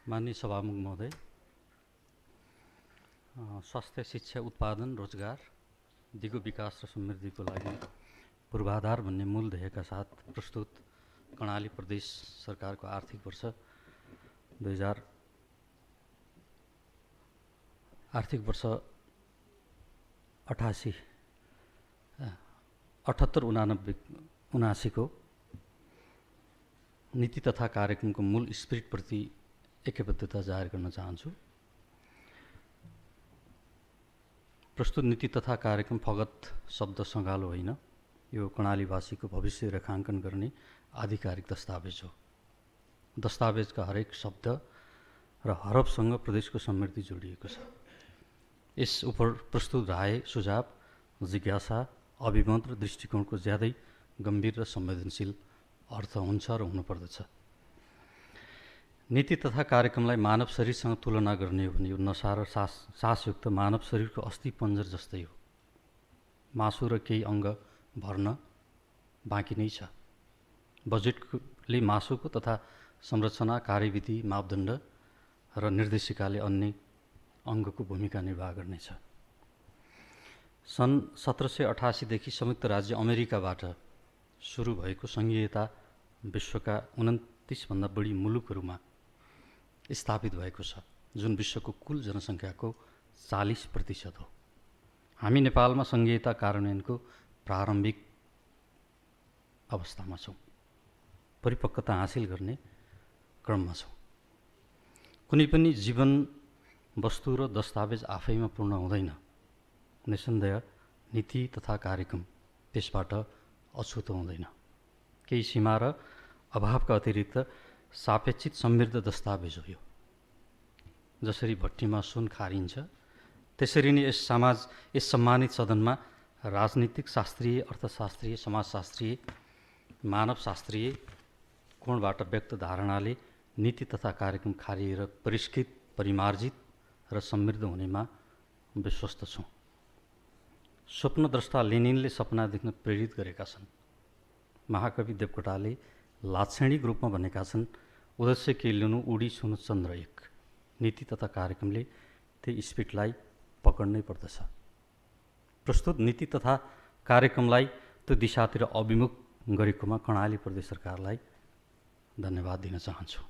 माननीय सभामुख महोदय, स्वास्थ्य, शिक्षा, उत्पादन, रोजगार, दिगो विकास र समृद्धिको लागि पूर्वाधार भन्ने मूल ध्येयका साथ प्रस्तुत कर्णाली प्रदेश सरकारको आर्थिक वर्ष 78-79 को नीति तथा कार्यक्रमको मूल स्पिरिट प्रति एकबद्धता जाहेर गर्न चाहन्छु। प्रस्तुत नीति तथा कार्यक्रम फगत शब्द सङ्गालो होइन, यो कर्णालीवासीको भविष्य रेखाङ्कन गर्ने आधिकारिक दस्तावेज हो। दस्तावेजका हरेक शब्द र हरफसँग प्रदेशको समृद्धि जोडिएको छ। यस उप प्रस्तुत राय, सुझाव, जिज्ञासा, अभिमत र दृष्टिकोणको ज्यादै गम्भीर र संवेदनशील अर्थ हुन्छ र हुनुपर्दछ। नीति तथा कार्यक्रमलाई मानव शरीरसँग तुलना गर्ने हो भने यो नशा र सासयुक्त मानव शरीरको अस्थि पञ्जर जस्तै हो। मासु र केही अङ्ग भर्न बाँकी नै छ। बजेटले मासुको तथा संरचना, कार्यविधि, मापदण्ड र निर्देशिकाले अन्य अङ्गको भूमिका निर्वाह गर्नेछ। सन् 1788 देखि संयुक्त राज्य अमेरिकाबाट सुरु भएको सङ्घीयता विश्वका 29 भन्दा बढी मुलुकहरूमा स्थापित भएको छ, जुन विश्वको कुल जनसङ्ख्याको 40% हो। हामी नेपालमा सङ्घीयता कार्यान्वयनको प्रारम्भिक अवस्थामा छौँ, परिपक्वता हासिल गर्ने क्रममा छौँ। कुनै पनि जीवन, वस्तु र दस्तावेज आफैमा पूर्ण हुँदैन। निसन्देह नीति तथा कार्यक्रम त्यसबाट अछुतो हुँदैन। केही सीमा र अभावका अतिरिक्त सापेक्षित समृद्ध दस्तावेज हो यो। जसरी भट्टीमा सुन खारिन्छ, त्यसरी नै यस सम्मानित सदनमा राजनीतिक, शास्त्रीय, अर्थशास्त्रीय, समाजशास्त्रीय, मानवशास्त्रीय कोणबाट व्यक्त धारणाले नीति तथा कार्यक्रम खारिएर परिष्कृत, परिमार्जित र समृद्ध हुनेमा विश्वस्त छौँ। स्वप्नद्रष्टा लेनिनले सपना देख्न प्रेरित गरेका छन्। महाकवि देवकोटाले लाक्षणिक रूपमा भनेका छन्, उद्देश्य केल्युनु उडी सुनु चन्द्र एक। नीति तथा कार्यक्रमले त्यही स्पिरिटलाई पक्र्नै पर्दछ। प्रस्तुत नीति तथा कार्यक्रमलाई त्यो दिशातिर अभिमुख गरेकोमा कर्णाली प्रदेश सरकारलाई धन्यवाद दिन चाहन्छु।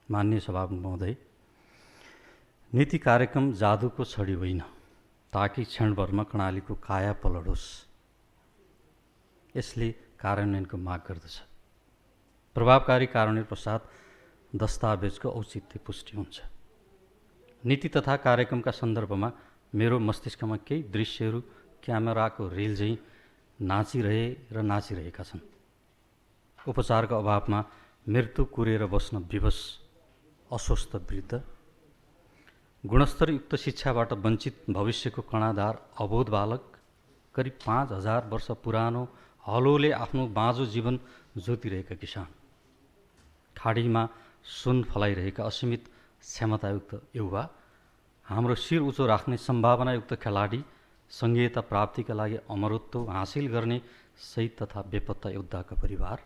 माननीय सभामुख महोदय, नीति कार्यक्रम जादुको छडी होइन, ताकि क्षणभरमा कर्णालीको काया पलटोस्। यसले कार्यान्वयनको माग गर्दछ। प्रभावकारी कार्यान्वयन पश्चात दस्तावेजको औचित्य पुष्टि हुन्छ। नीति तथा कार्यक्रमका सन्दर्भमा मेरो मस्तिष्कमा केही दृश्यहरू क्यामेराको रेल झैँ नाचिरहेका छन्। उपचारको अभावमा मृत्यु कुरेर बस्न विवश अस्वस्थ वृद्ध, गुणस्तरयुक्त शिक्षाबाट वञ्चित भविष्यको कणाधार अबोध बालक, करिब 5000 वर्ष पुरानो हलोले आफ्नो बाँझो जीवन जोतिरहेका किसान, खाडीमा सुन फलाइरहेका असीमित क्षमतायुक्त युवा, हाम्रो शिर उचो राख्ने सम्भावनायुक्त खेलाडी, सङ्घीयता प्राप्तिका लागि अमरत्व हासिल गर्ने शहीद तथा बेपत्ता योद्धाका परिवार,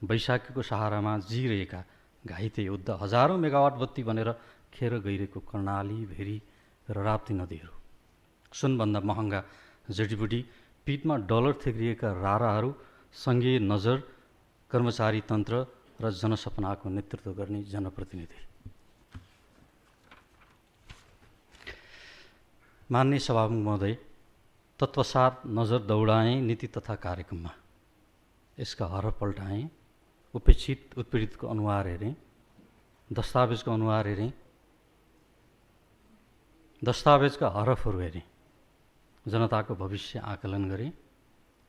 वैशाखीको सहारामा जिरहेका घाइते योद्धा, हजारौँ मेगावाट बत्ती बनेर खेर गइरहेको कर्णाली, भेरी र राप्ती नदीहरू, सुनभन्दा महँगा जडीबुटी, पिठमा डलर थेग्रिएका राराहरू, सङ्घीय नजर, कर्मचारी तन्त्र र जनसपनाको नेतृत्व गर्ने जनप्रतिनिधि। माननीय सभामुख महोदय, तत्वसार नजर दौडाएँ नीति तथा कार्यक्रममा। यसका हरफ पल्टाएँ, उपेक्षित उत्पीडितको अनुहार हेरेँ, दस्तावेजको अनुहार हेरेँ, दस्तावेजका हरफहरू हेरेँ, जनताको भविष्य आकलन गरेँ,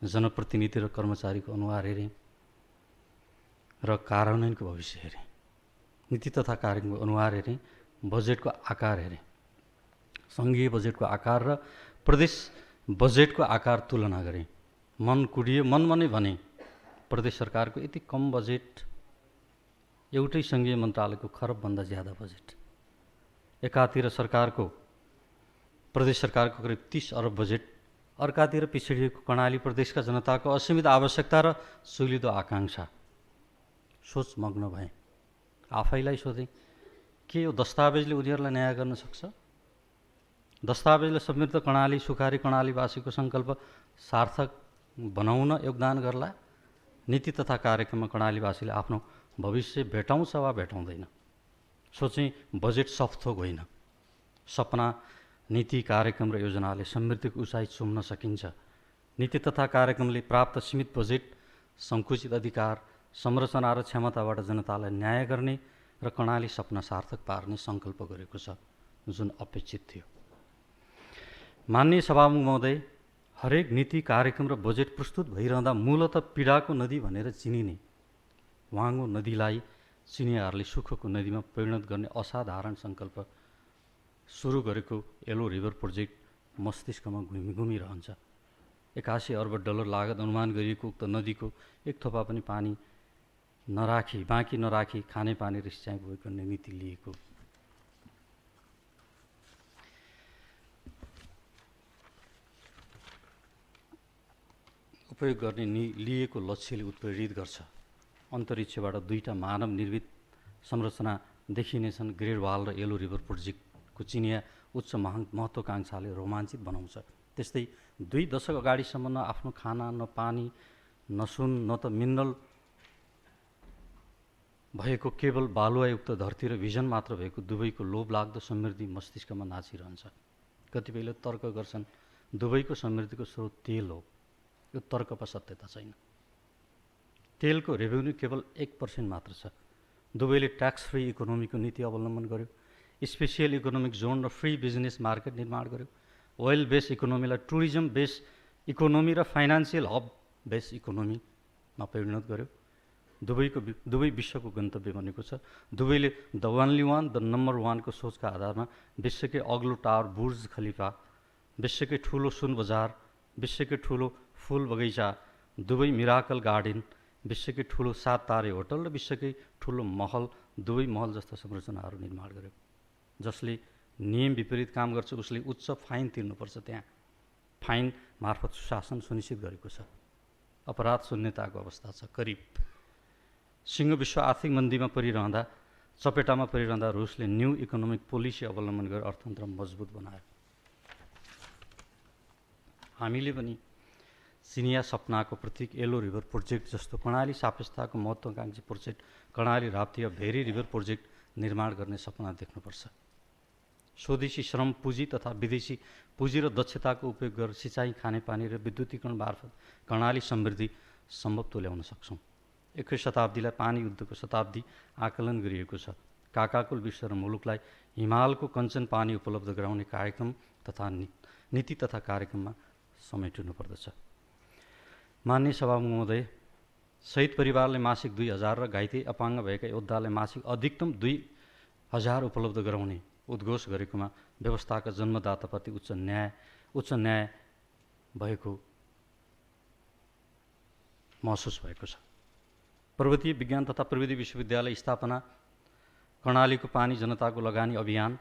जनप्रतिनिधि र कर्मचारीको अनुहार हेरेँ र कार्यान्वयनको भविष्य हेरेँ। नीति तथा कार्यक्रमको अनुहार हेरेँ, बजेटको आकार हेरेँ, सङ्घीय बजेटको आकार र प्रदेश बजेटको आकार तुलना गरेँ। मन कुडियो, मनमा नै भने, प्रदेश सरकारको यति कम बजेट, एउटै सङ्घीय मन्त्रालयको खरबभन्दा ज्यादा बजेट, एकातिर प्रदेश सरकारको करिब 30 अरब बजेट, अर्कातिर पिछडिएको कर्णाली प्रदेशका जनताको असीमित आवश्यकता र सुलिदो आकाङ्क्षा। सोचमग्न भएँ। आफैलाई सोधेँ, के यो दस्तावेजले उनीहरूलाई न्याय गर्न सक्छ? दस्तावेजले समृद्ध कर्णाली सुखारी कर्णालीवासीको सङ्कल्प सार्थक बनाउन योगदान गर्ला? नीति तथा कार्यक्रममा कर्णालीवासीले आफ्नो भविष्य भेटाउँछ वा भेटाउँदैन? सोचेँ बजेट सफथोक होइन। सपना, नीति, कार्यक्रम र योजनाले समृद्धिको उचाइ चुम्न सकिन्छ। नीति तथा कार्यक्रमले प्राप्त सीमित बजेट, सङ्कुचित अधिकार, संरचना र क्षमताबाट जनतालाई न्याय गर्ने र कर्णाली सपना सार्थक पार्ने सङ्कल्प गरेको छ, जुन अपेक्षित थियो। माननीय सभामुख महोदय, हरेक नीति, कार्यक्रम र बजेट प्रस्तुत भइरहँदा मूलतः पीडाको नदी भनेर चिनिने वाङ्गो नदीलाई चिनियाहरूले सुखको नदीमा परिणत गर्ने असाधारण सङ्कल्प सुरु गरेको येलो रिभर प्रोजेक्ट मस्तिष्कमा घुमिरहन्छ। 81 अर्ब डलर लागत अनुमान गरिएको उक्त नदीको एक थोपा पनि पानी बाँकी नराखी खानेपानी र सिँचाइ उपयोग गर्ने नीति लिएको। उपयोग गर्ने लिएको लक्ष्यले उत्प्रेरित गर्छ। अन्तरिक्षबाट 2टा मानव निर्मित संरचना देखिनेछन्। ग्रेट वाल र येलो रिभर प्रोजेक्टको चिनिया उच्च महत्त्वाकांक्षाले रोमाञ्चित बनाउँछ। त्यस्तै 2 दशक अगाडिसम्म न आफ्नो खाना, न पानी, न सुन, न त मिनरल भएको केवल बालुवायुक्त धरती र भिजन मात्र भएको दुबईको लोभलाग्दो समृद्धि मस्तिष्कमा नाचिरहन्छ। कतिपयले तर्क गर्छन् दुबईको समृद्धिको स्रोत तेल हो। यो तर्कमा सत्यता छैन। तेलको रेभेन्यू केवल 1% मात्र छ। दुबईले ट्याक्स फ्री इकोनोमीको नीति अवलम्बन गर्यो। स्पेसियल इकोनोमिक जोन र फ्री बिजनेस मार्केट निर्माण गर्यो। ओइल बेस्ड इकोनोमीलाई टुरिज्म बेस्ड इकोनोमी र फाइनान्सियल हब बेस्ड इकोनोमीमा परिणत गर्यो। दुबई विश्वको गन्तव्य बनेको छ। दुबईले the only one, the number 1 को सोचका आधारमा विश्वकै अग्लो टावर बुर्ज खलिफा, विश्वकै ठुलो सुन बजार, विश्वकै ठुलो फुल बगैँचा, दुबई मिराकल गार्डन, विश्वकै ठुलो 7 तारे होटल र विश्वकै ठुलो महल, दुबई महल जस्ता संरचनाहरू निर्माण गर्यो। जसले नियम विपरीत काम गर्छ उसले उच्च फाइन तिर्नुपर्छ। त्यहाँ फाइन मार्फत सुशासन सुनिश्चित गरेको छ। अपराध शून्यताको अवस्था छ। करिब सिङ्गो विश्व आर्थिक मन्दीमा परिरहँदा, चपेटामा परिरहँदा रुसले न्यू इकोनोमिक पोलिसी अवलम्बन गरेर अर्थतन्त्र मजबुत बनायो। हामीले पनि चिनिया सपनाको प्रतीक येलो रिभर प्रोजेक्ट जस्तो कर्णाली सापेक्षताको महत्त्वाकांक्षी project Karnali Rapti very river project निर्माण गर्ने सपना देख्नुपर्छ। स्वदेशी श्रम पुँजी तथा विदेशी पुँजी र दक्षताको उपयोग गरेर सिँचाइ, खानेपानी र विद्युतीकरण मार्फत कर्णाली समृद्धि सम्भव तुल्याउन सक्छौँ। 21 शताब्दीलाई पानी युद्धको शताब्दी आकलन गरिएको छ। काकाकुल विश्व र मुलुकलाई हिमालको कञ्चन पानी उपलब्ध गराउने कार्यक्रम तथा नीति तथा कार्यक्रममा समेटिनुपर्दछ। माननीय सभामुख महोदय, शहीद परिवारले मासिक 2000 र घाइते अपाङ्ग भएका योद्धालाई मासिक अधिकतम 2000 उपलब्ध गराउने उद्घोष गरेकोमा व्यवस्थाका जन्मदाताप्रति उच्च न्याय भएको महसुस भएको छ। पर्वतीय विज्ञान तथा प्रविधि विश्वविद्यालय स्थापना, कर्णालीको पानी जनताको लगानी अभियान,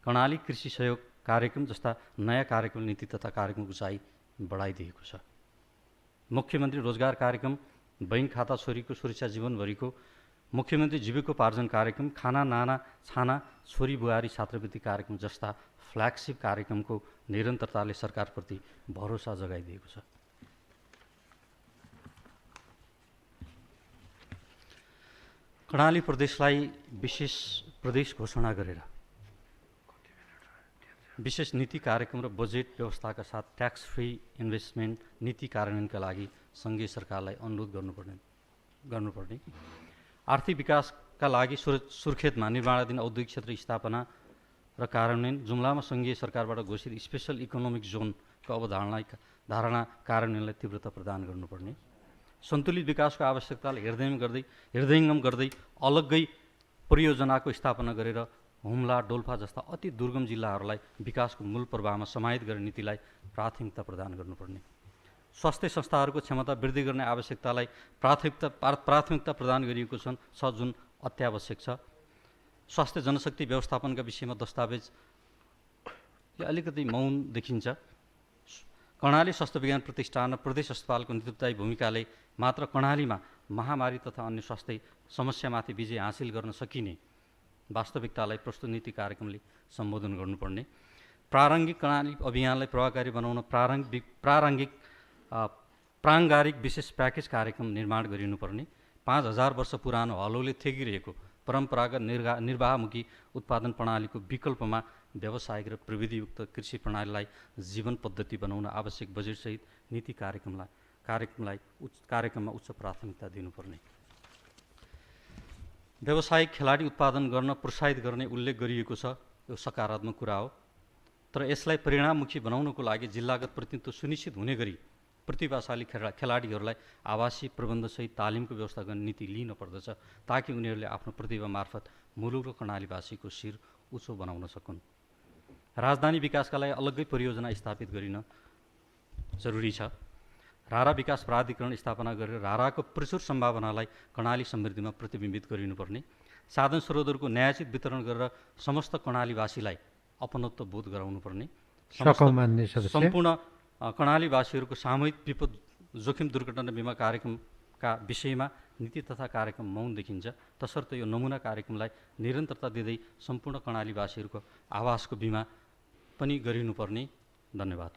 कर्णाली कृषि सहयोग कार्यक्रम जस्ता नयाँ कार्यक्रम नीति तथा कार्यक्रम उचाइ बढाइदिएको छ। मुख्यमन्त्री रोजगार कार्यक्रम, बैंक खाता छोरीको सुरक्षा जीवनभरिको, मुख्यमन्त्री जीविकोपार्जन कार्यक्रम, खाना नाना छाना छोरी बुहारी छात्रवृत्ति कार्यक्रम जस्ता फ्ल्यागशिप कार्यक्रमको निरन्तरताले सरकारप्रति भरोसा जगाइदिएको छ। कर्णाली प्रदेशलाई विशेष प्रदेश घोषणा गरेर विशेष नीति कार्यक्रम र बजेट व्यवस्थाका साथ ट्याक्स फ्री इन्भेस्टमेन्ट नीति कार्यान्वयनका लागि सङ्घीय सरकारलाई अनुरोध गर्नुपर्ने, आर्थिक विकासका लागि सुर्खेतमा निर्माणाधीन औद्योगिक क्षेत्र स्थापना र कार्यान्वयन, जुम्लामा सङ्घीय सरकारबाट घोषित स्पेसल इकोनोमिक जोनको धारणा कार्यान्वयनलाई तीव्रता प्रदान गर्नुपर्ने, सन्तुलित विकासको आवश्यकतालाई हृदयङ्गम गर्दै अलग्गै परियोजनाको स्थापना गरेर हुम्ला, डोल्पा जस्ता अति दुर्गम जिल्लाहरूलाई विकासको मूल प्रवाहमा समाहित गर्ने नीतिलाई प्राथमिकता प्रदान गर्नुपर्ने, स्वास्थ्य संस्थाहरूको क्षमता वृद्धि गर्ने आवश्यकतालाई प्राथमिकता प्रदान गरिएको छ जुन अत्यावश्यक छ। स्वास्थ्य जनशक्ति व्यवस्थापनका विषयमा दस्तावेजले अलिकति मौन देखिन्छ। कर्णाली स्वास्थ्य विज्ञान प्रतिष्ठान र प्रदेश अस्पतालको नेतृत्वदायी भूमिकाले मात्र कर्णालीमा महामारी तथा अन्य स्वास्थ्य समस्यामाथि विजय हासिल गर्न सकिने वास्तविकतालाई प्रस्तुत नीति कार्यक्रमले सम्बोधन गर्नुपर्ने, प्रारम्भिक कर्णाली अभियानलाई प्रभावकारी बनाउन प्राङ्गारिक विशेष प्याकेज कार्यक्रम निर्माण गरिनुपर्ने, 5000 वर्ष पुरानो हलोले थेगिरहेको परम्परागत निर्वाहमुखी उत्पादन प्रणालीको विकल्पमा व्यावसायिक र प्रविधियुक्त कृषि प्रणालीलाई जीवन पद्धति बनाउन आवश्यक बजेटसहित नीति कार्यक्रममा उच्च प्राथमिकता दिनुपर्ने। व्यावसायिक खेलाडी उत्पादन गर्न प्रोत्साहित गर्ने उल्लेख गरिएको छ, यो सकारात्मक कुरा हो। तर यसलाई परिणाममुखी बनाउनको लागि जिल्लागत प्रतिनिधित्व सुनिश्चित हुने गरी प्रतिभाशाली खेलाडीहरूलाई आवासीय प्रबन्धसहित तालिमको व्यवस्था गर्ने नीति लिन पर्दछ, ताकि उनीहरूले आफ्नो प्रतिभा मार्फत मुलुक र कर्णालीवासीको शिर उच्च बनाउन सकुन्। राजधानी विकासका लागि अलग्गै परियोजना स्थापित गरिन जरुरी छ। रारा विकास प्राधिकरण स्थापना गरेर राराको प्रचुर सम्भावनालाई कर्णाली समृद्धिमा प्रतिबिम्बित गरिनुपर्ने, साधन स्रोतहरूको न्यायोचित वितरण गरेर समस्त कर्णालीवासीलाई अपनत्व बोध गराउनुपर्ने, सम्पूर्ण कर्णालीवासीहरूको सामूहिक विपद जोखिम दुर्घटना बिमा कार्यक्रमका विषयमा नीति तथा कार्यक्रम मौन देखिन्छ। तसर्थ यो नमुना कार्यक्रमलाई निरन्तरता दिँदै सम्पूर्ण कर्णालीवासीहरूको आवासको बिमा पनि गरिनुपर्ने। धन्यवाद।